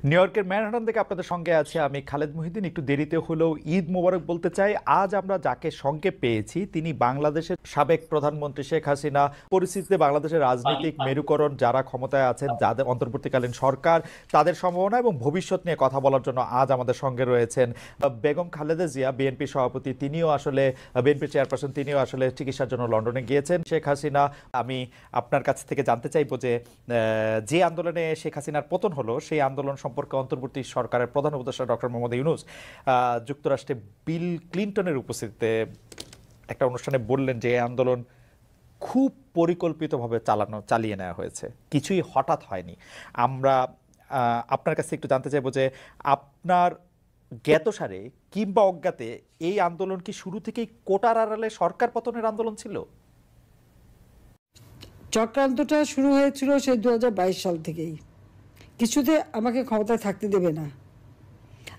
New ইয়র্কের Manhattan থেকে আপনাদের সঙ্গে আছে আমি খালেদ মহিউদ্দিন। একটু দেরিতে হলেও ঈদ মোবারক বলতে চাই। আজ আমরা যাকে সঙ্গে পেয়েছি তিনি বাংলাদেশের সাবেক প্রধানমন্ত্রী শেখ হাসিনা। পরিস্থিতিতে বাংলাদেশের রাজনৈতিক মেরুকরণ, যারা ক্ষমতায় আছেন, যাদের অন্তর্বর্তীকালীন সরকার, তাদের সম্ভাবনা এবং ভবিষ্যৎ নিয়ে কথা বলার জন্য আজ আমাদের সঙ্গে রয়েছেন বেগম খালেদা জিয়া, বিএনপি সভাপতি। তিনিও আসলে বিএনপি চেয়ারপারসন, তিনিও আসলে চিকিৎসার জন্য লন্ডনে গিয়েছেন। শেখ হাসিনা, আমি আপনার কাছ থেকে জানতে চাইবো যে আন্দোলনে শেখ হাসিনার পতন হলো সেই আন্দোলন সম্পর্কে অন্তর্বর্তী সরকারের প্রধান উপদেষ্টা ডক্টর মোহাম্মদ ইউনূস যুক্তরাষ্ট্রে বিল ক্লিন্টনের উপস্থিতিতে একটা অনুষ্ঠানে বললেন যে এই আন্দোলন খুব পরিকল্পিতভাবে চালিয়ে নেওয়া হয়েছে, কিছুই হঠাৎ হয়নি। আমরা আপনার কাছে একটু জানতে চাইবো যে আপনার জ্ঞাতসারে কিংবা অজ্ঞাতে এই আন্দোলন কি শুরু থেকেই কোটার আড়ালে সরকার পতনের আন্দোলন ছিল? চক্রান্তটা শুরু হয়েছিল সেই 2022 সাল থেকেই। কিছুতে আমাকে ক্ষমতায় থাকতে দেবে না।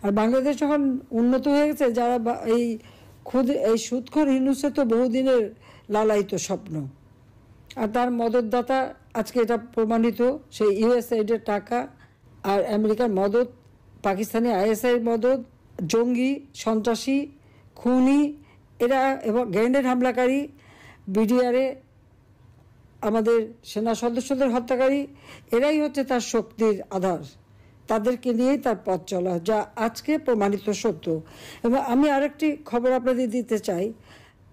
আর বাংলাদেশ যখন উন্নত হয়ে গেছে, যারা এই সুদখোর ইউনূসের তো বহুদিনের লালায়িত স্বপ্ন, আর তার মদতদাতা আজকে এটা প্রমাণিত। সেই ইউএসআইডের টাকা আর আমেরিকার মদত, পাকিস্তানি আইএসআই মদত, জঙ্গি, সন্ত্রাসী, খুনি এরা এবং গ্রেনেড হামলাকারী, বিডিআরে আমাদের সেনা সদস্যদের হত্যাকারী, এরাই হচ্ছে তার শক্তির আধার। তাদেরকে নিয়েই তার পথ চলা, যা আজকে প্রমাণিত সত্য। এবং আমি আরেকটি খবর আপনাদের দিতে চাই।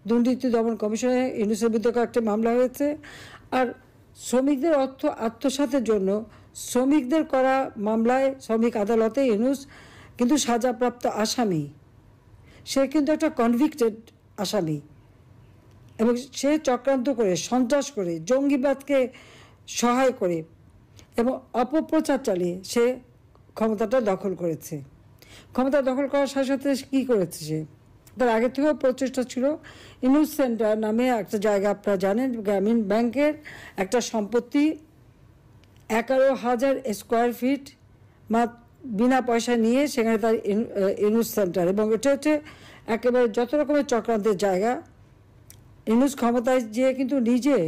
দুর্নীতি দমন কমিশনে ইউনূসের বিরুদ্ধে কয়েকটি মামলা হয়েছে। আর শ্রমিকদের অর্থ আত্মসাতের জন্য শ্রমিকদের করা মামলায় শ্রমিক আদালতে ইউনূস কিন্তু সাজাপ্রাপ্ত আসামি। সে কিন্তু একটা কনভিক্টেড আসামি এবং সে চক্রান্ত করে, সন্ত্রাস করে, জঙ্গিবাদকে সহায় করে এবং অপপ্রচার চালিয়ে সে ক্ষমতাটা দখল করেছে। ক্ষমতা দখল করার সাথে সাথে কী করেছে সে? তার আগে থেকেও প্রচেষ্টা ছিল। ইউনূস সেন্টার নামে একটা জায়গা, আপনারা জানেন, গ্রামীণ ব্যাংকের একটা সম্পত্তি, 11,000 স্কোয়ার ফিট বিনা পয়সা নিয়ে সেখানে তার ইউনূস সেন্টার। এবং এটা হচ্ছে একেবারে যত রকমের চক্রান্তের জায়গা। ইউনূস ক্ষমতায় যেয়ে কিন্তু নিজে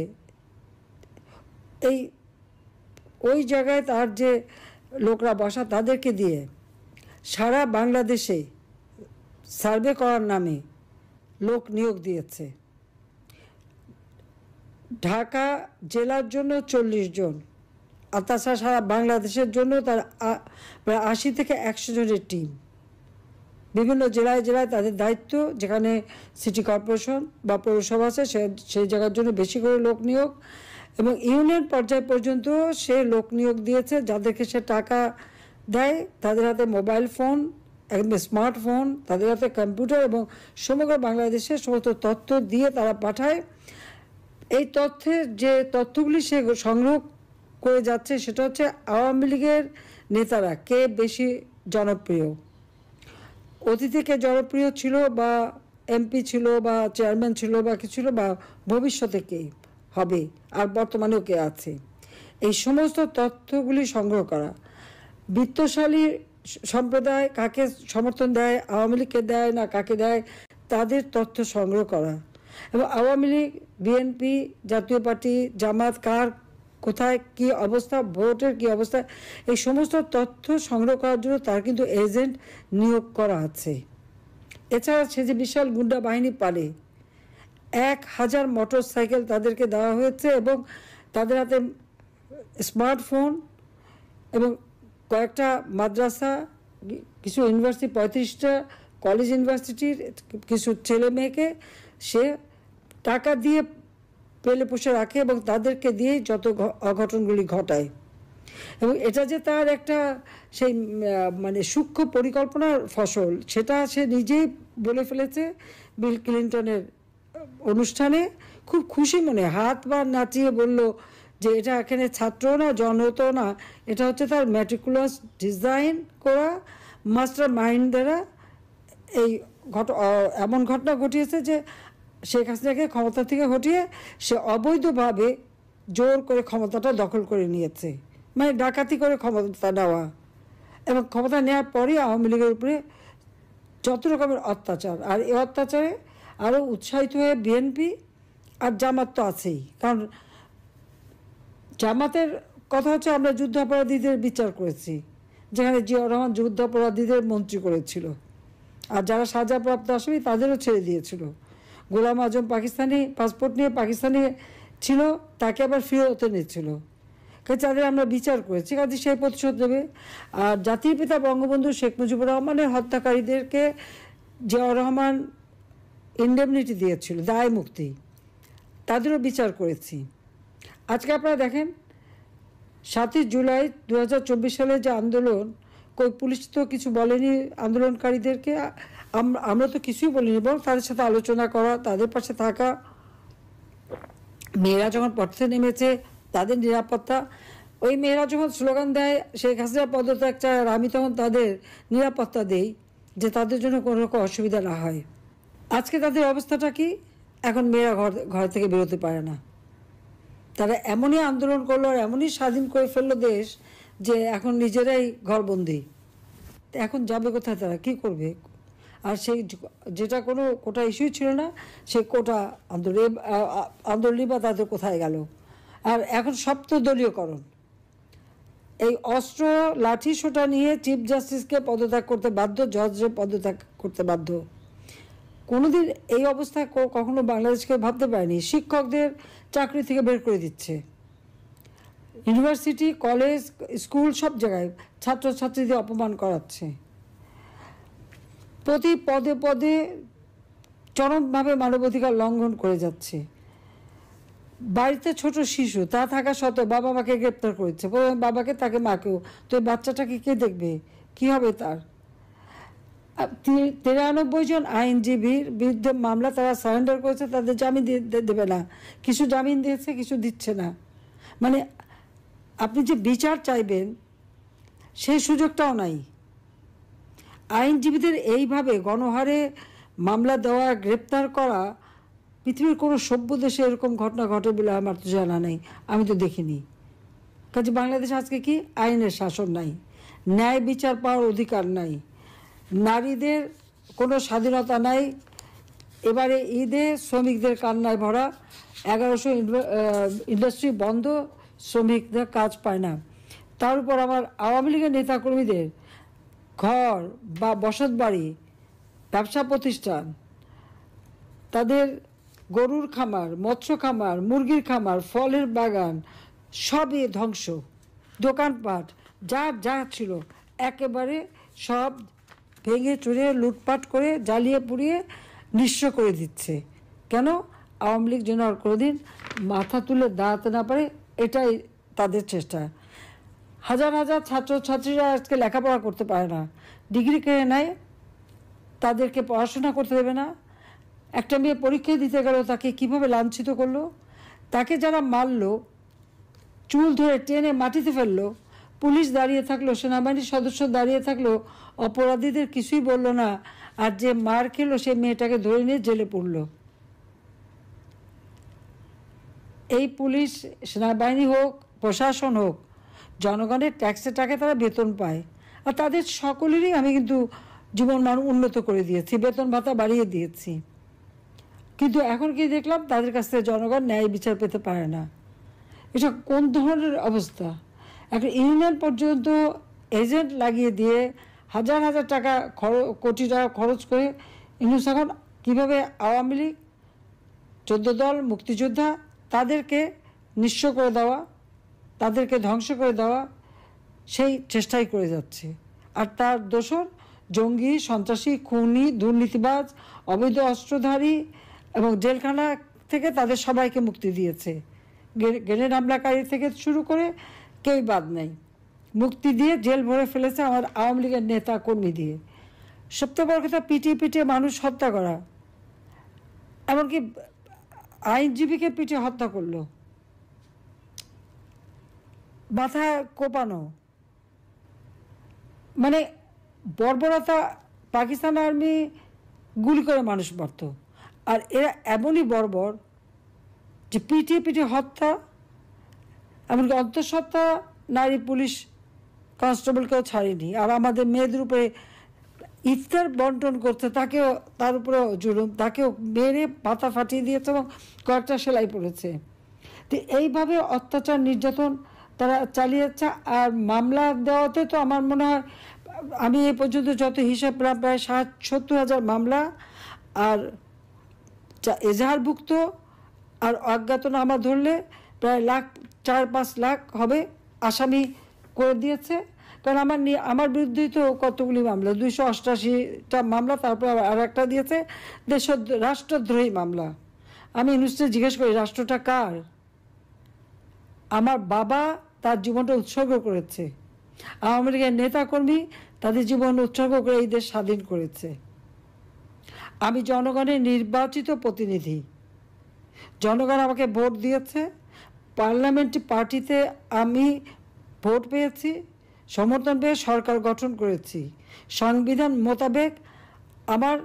ওই জায়গায় তার যে লোকরা বসা, তাদেরকে দিয়ে সারা বাংলাদেশে সার্ভে করার নামে লোক নিয়োগ দিয়েছে। ঢাকা জেলার জন্য 40 জন, আর তাছাড়া সারা বাংলাদেশের জন্য তার প্রায় 80 থেকে 100 জনের টিম। বিভিন্ন জেলায় জেলায় তাদের দায়িত্ব, যেখানে সিটি কর্পোরেশন বা পৌরসভা আছে সেই জায়গার জন্য বেশি করে লোক নিয়োগ। এবং ইউনিয়ন পর্যায় পর্যন্ত সে লোক নিয়োগ দিয়েছে, যাদেরকে সে টাকা দেয়। তাদের হাতে মোবাইল ফোন, একদম স্মার্টফোন, তাদের হাতে কম্পিউটার, এবং সমগ্র বাংলাদেশের সমস্ত তথ্য দিয়ে তারা পাঠায়। এই তথ্যের যে তথ্যগুলি সে সংগ্রহ করে যাচ্ছে, সেটা হচ্ছে আওয়ামী লীগের নেতারা কে বেশি জনপ্রিয়, অতীতে কে জনপ্রিয় ছিল, বা এমপি ছিল, বা চেয়ারম্যান ছিল, বা কি ছিল, বা ভবিষ্যতে কে হবে, আর বর্তমানেও কে আছে। এই সমস্ত তথ্যগুলি সংগ্রহ করা, বিত্তশালী সম্প্রদায় কাকে সমর্থন দেয়, আওয়ামী লীগকে দেয় না কাকে দেয়, তাদের তথ্য সংগ্রহ করা। এবং আওয়ামী লীগ, বিএনপি, জাতীয় পার্টি, জামাত কার কোথায় কি অবস্থা, ভোটের কি অবস্থা, এই সমস্ত তথ্য সংগ্রহ করার জন্য তার কিন্তু এজেন্ট নিয়োগ করা আছে। এছাড়া সে যে বিশাল গুন্ডা বাহিনী পালে, 1000 মোটরসাইকেল তাদেরকে দেওয়া হয়েছে, এবং তাদের হাতে স্মার্টফোন, এবং কয়েকটা মাদ্রাসা, কিছু ইউনিভার্সিটি, 35টা কলেজ ইউনিভার্সিটির কিছু ছেলে মেয়েকে সে টাকা দিয়ে পেলে পুষে রাখে, এবং তাদেরকে দিয়েই যত অঘটনগুলি ঘটায়। এবং এটা যে তার একটা সেই মানে সূক্ষ্ম পরিকল্পনার ফসল, সেটা সে নিজেই বলে ফেলেছে বিল ক্লিন্টনের অনুষ্ঠানে। খুব খুশি মনে হাত বা নাচিয়ে বলল যে এটা এখানে ছাত্র না, জনতো না, এটা হচ্ছে তার ম্যাটিকুলাস ডিজাইন করা মাস্টার মাইন্ড দ্বারা এই এমন ঘটনা ঘটিয়েছে যে শেখ হাসিনাকে ক্ষমতা থেকে হটিয়ে সে অবৈধভাবে জোর করে ক্ষমতাটা দখল করে নিয়েছে, মানে ডাকাতি করে ক্ষমতা নেওয়া। এবং ক্ষমতা নেওয়ার পরই আওয়ামী লীগের উপরে যত রকমের অত্যাচার, আর এই অত্যাচারে আরও উৎসাহিত হয়ে বিএনপি আর জামাত তো আছেই। কারণ জামাতের কথা হচ্ছে আমরা যুদ্ধাপরাধীদের বিচার করেছি, যেখানে জিয়াউর রহমান যুদ্ধাপরাধীদের মন্ত্রী করেছিল, আর যারা সাজাপ্রাপ্ত আসামি তাদেরও ছেড়ে দিয়েছিল। গোলাম আজম পাকিস্তানি পাসপোর্ট নিয়ে পাকিস্তানি ছিল, তাকে আবার ফেরত এনেছিল। কাজে তাদের আমরা বিচার করেছি, কাজে সেই প্রতিশোধ দেবে। আর জাতির পিতা বঙ্গবন্ধু শেখ মুজিবুর রহমানের হত্যাকারীদেরকে জিয়াউর রহমান ইন্ডেমনিটি দিয়েছিল, দায় মুক্তি, তাদেরও বিচার করেছি। আজকে আপনারা দেখেন 7ই জুলাই 2024 সালে যে আন্দোলন, কই পুলিশ তো কিছু বলেনি আন্দোলনকারীদেরকে, আমরা তো কিছুই বলিনি, বরং তাদের সাথে আলোচনা করা, তাদের পাশে থাকা। মেয়েরা যখন পথে নেমেছে তাদের নিরাপত্তা, ওই মেয়েরা যখন স্লোগান দেয় শেখ হাসিনা পদত্যাগ চায়, আর আমি তখন তাদের নিরাপত্তা দেই যে তাদের জন্য কোনো রকম অসুবিধা না হয়। আজকে তাদের অবস্থাটা কি? এখন মেয়েরা ঘর থেকে বেরোতে পারে না। তারা এমনই আন্দোলন করলো আর এমনই স্বাধীন করে ফেললো দেশ যে এখন নিজেরাই ঘরবন্দি। এখন যাবে কোথায়, তারা কি করবে? আর সেই যেটা কোনো কোটা ইস্যুই ছিল না, সেই কোটা আন্দোলনই বা তাদের কোথায় গেল? আর এখন সপ্তদলীয়করণ, এই অস্ত্র লাঠি সোটা নিয়ে চিফ জাস্টিসকে পদত্যাগ করতে বাধ্য, জজকে পদত্যাগ করতে বাধ্য। কোনোদিন এই অবস্থায় কখনো বাংলাদেশকে ভাবতে পারেনি। শিক্ষকদের চাকরি থেকে বের করে দিচ্ছে, ইউনিভার্সিটি, কলেজ, স্কুল সব জায়গায় ছাত্রছাত্রীদের অপমান করাচ্ছে, প্রতি পদে পদে চরমভাবে মানবাধিকার লঙ্ঘন করে যাচ্ছে। বাড়িতে ছোট শিশু তা থাকা সত্ত্বেও বাবা মাকে গ্রেপ্তার করেছে, বাবাকে তাকে মাকেও। তো এই বাচ্চাটাকে কে দেখবে? কি হবে তার? 93 জন আইনজীবীর বিরুদ্ধে মামলা তারা সারেন্ডার করেছে, তাদের জামিন দেবে না। কিছু জামিন দিয়েছে, কিছু দিচ্ছে না। মানে আপনি যে বিচার চাইবেন সেই সুযোগটাও নাই। আইনজীবীদের এইভাবে গণহারে মামলা দেওয়া, গ্রেপ্তার করা, পৃথিবীর কোনো সভ্য দেশে এরকম ঘটনা ঘটে বলে আমার তো জানা নেই, আমি তো দেখিনি। কাজে বাংলাদেশ আজকে কি? আইনের শাসন নাই, ন্যায় বিচার পাওয়ার অধিকার নাই, নারীদের কোনো স্বাধীনতা নাই। এবারে ঈদে শ্রমিকদের কান্নায় ভরা, 1100 ইন্ডাস্ট্রি বন্ধ, শ্রমিকদের কাজ পায় না। তার উপর আমার আওয়ামী লীগের নেতাকর্মীদের ঘর বা বসত বাড়ি, ব্যবসা প্রতিষ্ঠান, তাদের গরুর খামার, মৎস্য খামার, মুরগির খামার, ফলের বাগান সবই ধ্বংস। দোকানপাট যা ছিল একেবারে সব ভেঙে চুরে লুটপাট করে জ্বালিয়ে পুড়িয়ে নিঃস্ব করে দিচ্ছে। কেন? আওয়ামী লীগ যেন আর কোনোদিন মাথা তুলে দাঁড়াতে না পারে, এটাই তাদের চেষ্টা। হাজার হাজার ছাত্রছাত্রীরা আজকে লেখাপড়া করতে পারে না, ডিগ্রি কেড়ে নেয়, তাদেরকে পড়াশোনা করতে দেবে না। একটা মেয়ে পরীক্ষা দিতে গেল, তাকে কিভাবে লাঞ্ছিত করলো, তাকে যারা মারলো, চুল ধরে টেনে মাটিতে ফেললো, পুলিশ দাঁড়িয়ে থাকলো, সেনাবাহিনীর সদস্য দাঁড়িয়ে থাকলো, অপরাধীদের কিছুই বলল না, আর যে মার খেলো সেই মেয়েটাকে ধরে নিয়ে জেলে পড়লো। এই পুলিশ, সেনাবাহিনী হোক, প্রশাসন হোক, জনগণের ট্যাক্সের টাকা তারা বেতন পায়, আর তাদের সকলেরই আমি কিন্তু জীবন মান উন্নত করে দিয়েছি, বেতন ভাতা বাড়িয়ে দিয়েছি। কিন্তু এখন কি দেখলাম, তাদের কাছ থেকে জনগণ ন্যায় বিচার পেতে পারে না। এটা কোন ধরনের অবস্থা? একটা ইউনিয়ন পর্যন্ত এজেন্ট লাগিয়ে দিয়ে হাজার হাজার টাকা কোটি টাকা খরচ করে ইউনুস এখন কীভাবে আওয়ামী লীগ, 14 দল, মুক্তিযোদ্ধা, তাদেরকে নিঃস্ব করে দেওয়া, তাদেরকে ধ্বংস করে দেওয়া, সেই চেষ্টাই করে যাচ্ছে। আর তার দোসর জঙ্গি, সন্ত্রাসী, খুনি, দুর্নীতিবাজ, অবৈধ অস্ত্রধারী এবং জেলখানা থেকে তাদের সবাইকে মুক্তি দিয়েছে। গ্রেনেড হামলাকারী থেকে শুরু করে কেউ বাদ নেই, মুক্তি দিয়ে জেল ভরে ফেলেছে আমার আওয়ামী লীগের নেতা কর্মী দিয়ে। সবচেয়ে বড় কথা, পিটিয়ে মানুষ হত্যা করা, এমনকি আইনজীবীকে পিটিয়ে হত্যা করলো, মাথা কোপানো, মানে বর্বরতা। পাকিস্তান আর্মি গুলি করে মানুষ মারত, আর এরা এমনই বর্বর যে পিটিয়ে হত্যা, এমনকি অন্তঃসত্ত্বা নারী পুলিশ কনস্টেবলকেও ছাড়েনি। আর আমাদের মেয়েদের উপরে ইফতার বন্টন করতে, তাকেও, তার উপরেও জুলুম, তাকেও মেরে পাতা ফাটিয়ে দিয়েছে এবং কয়েকটা সেলাই পড়েছে। তো এইভাবে অত্যাচার, নির্যাতন তারা চালিয়ে যাচ্ছে। আর মামলা দেওয়াতে তো আমার মনে হয় আমি এ পর্যন্ত যত হিসাব প্রায় 70,000 মামলা আর এজাহারভুক্ত আর অজ্ঞাতনামা ধরলে প্রায় 4-5 লাখ হবে আসামি করে দিয়েছে। কারণ আমার বিরুদ্ধেই তো কতগুলি মামলা, 288টা মামলা, তারপর আর একটা দিয়েছে রাষ্ট্রদ্রোহী মামলা। আমি ইউনুসকে জিজ্ঞেস করি রাষ্ট্রটা কার? আমার বাবা তার জীবনটা উৎসর্গ করেছে, আওয়ামী লীগের নেতাকর্মী তাদের জীবন উৎসর্গ করে এই দেশ স্বাধীন করেছে। আমি জনগণের নির্বাচিত প্রতিনিধি, জনগণ আমাকে ভোট দিয়েছে, পার্লামেন্ট পার্টিতে আমি ভোট পেয়েছি, সমর্থন পেয়ে সরকার গঠন করেছি। সংবিধান মোতাবেক আমার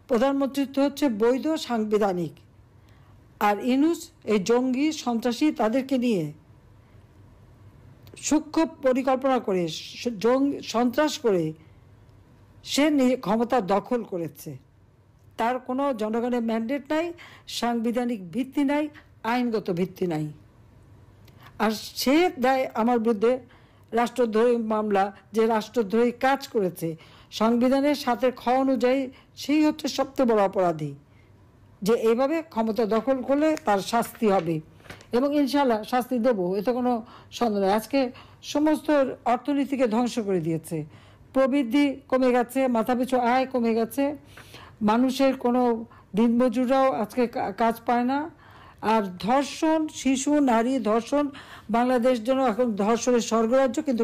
প্রধানমন্ত্রিত্ব হচ্ছে বৈধ সাংবিধানিক। আর ইউনূস এই জঙ্গি সন্ত্রাসী তাদেরকে নিয়ে সূক্ষ্ম পরিকল্পনা করে সন্ত্রাস করে সে ক্ষমতা দখল করেছে। তার কোনো জনগণের ম্যান্ডেট নাই, সাংবিধানিক ভিত্তি নাই, আইনগত ভিত্তি নাই। আর সে দেয় আমার বিরুদ্ধে রাষ্ট্রদ্রোহী মামলা, যে রাষ্ট্রদ্রোহী কাজ করেছে সংবিধানের 7 খ অনুযায়ী, সেই হচ্ছে সবচেয়ে বড় অপরাধী, যে এইভাবে ক্ষমতা দখল করলে তার শাস্তি হবে এবং ইনশাল্লাহ শাস্তি দেবো, এতে কোনো সন্দেহ নেই। আজকে সমস্ত অর্থনীতিকে ধ্বংস করে দিয়েছে, প্রবৃদ্ধি কমে গেছে, মাথাপিছু আয় কমে গেছে, মানুষের কোনো দিনমজুররাও আজকে কাজ পায় না। আর ধর্ষণ, শিশু নারী ধর্ষণ, বাংলাদেশ জন্য এখন ধর্ষণের স্বর্গরাজ্য, কিন্তু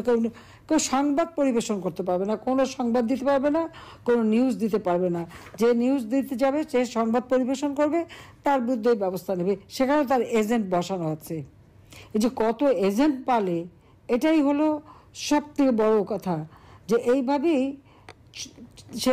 কেউ সংবাদ পরিবেশন করতে পারবে না, কোনো সংবাদ দিতে পারবে না, কোনো নিউজ দিতে পারবে না। যে নিউজ দিতে যাবে, সে সংবাদ পরিবেশন করবে, তার বিরুদ্ধে ব্যবস্থা নেবে। সেখানে তার এজেন্ট বসানো আছে। এই যে কত এজেন্ট পালে, এটাই হলো সবথেকে বড় কথা, যে এইভাবেই সে